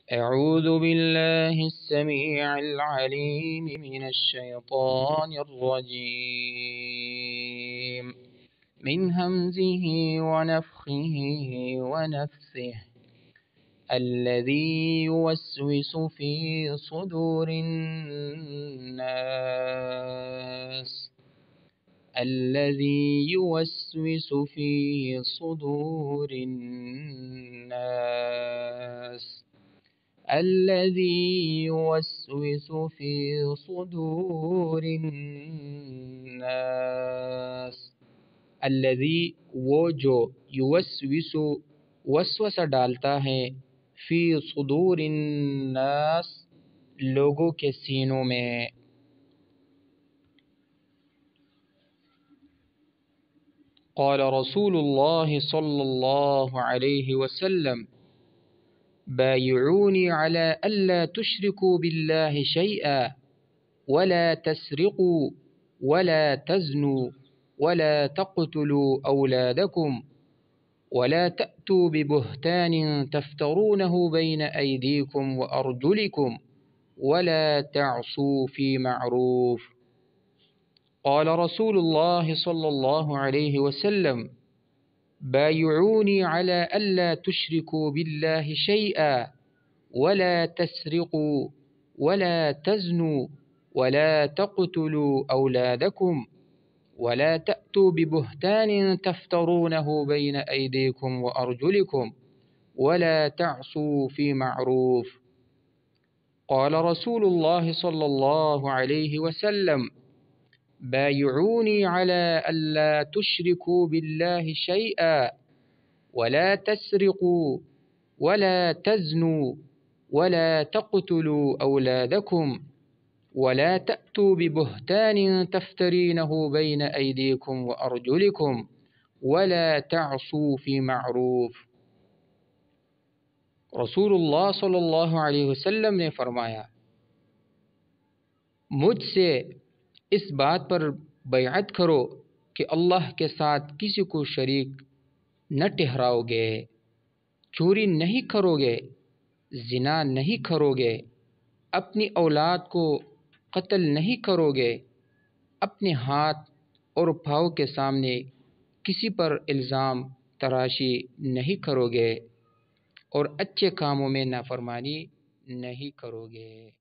अऊज़ु बिल्लाहिस्समीइल अलीम मिनश्शैतानिर्रजीम मिन हमज़िही व नफ़्ख़िही व नफ़्सिही अल्लज़ी युवस्विसु फ़ी सुदूरिन नास अल्लज़ी युवस्विसु फ़ी सुदूरिन नास अल्लज़ी युवस्विसु फ़ी सुदूरिन नास। अल्लज़ी वो जो, युवस्विसु वसवसा डालता है, फ़ी सुदूरिन नास लोगों के सीनों में। क़ाल रसूलुल्लाह सल्लल्लाहु अलैहि वसल्लम बायिऊनी अला अल्ला तुश्रिकू बिल्लाहि शैअ वला तस्रिक़ू वला तज़्नू वला तक़्तुलू औलादकुम वला तअतू बिबुहतान तफ्तरूनहु बैन अयदीकुम व अर्जुलिकुम वला तअसू फ़ी मअरूफ़। क़ाल रसूलुल्लाह सल्लल्लाहु अलैहि वसल्लम बायिऊनी अला अल्ला तुश्रिकू बिल्लाहि शैअ वला तस्रिक़ू वला तज़्नू वला तक़्तुलू औलादकुम वला तअतू बिबुहतान तफ्तरूनहु बैन अयदीकुम व अर्जुलिकुम वला तअसू फ़ी मअरूफ़। क़ाल रसूलुल्लाह सल्लल्लाहु अलैहि वसल्लम बायिऊनी अला अल्ला तुश्रिकू बिल्लाहि शैअ वला तस्रिक़ू वला तज़्नू वला तक़्तुलू औलादकुम वला तअतू बिबुहतान तफ्तरीनहु बैन अयदीकुम व अर्जुलिकुम वला तअसू फ़ी मअरूफ़। रसूलुल्लाह सल्लल्लाहु अलैहि वसल्लम ने फरमाया, मुझसे इस बात पर बैअत करो कि अल्लाह के साथ किसी को शरीक न ठहराओगे, चोरी नहीं करोगे, ज़िना नहीं करोगे, अपनी औलाद को कत्ल नहीं करोगे, अपने हाथ और पाँव के सामने किसी पर इल्ज़ाम तराशी नहीं करोगे और अच्छे कामों में नाफरमानी नहीं करोगे।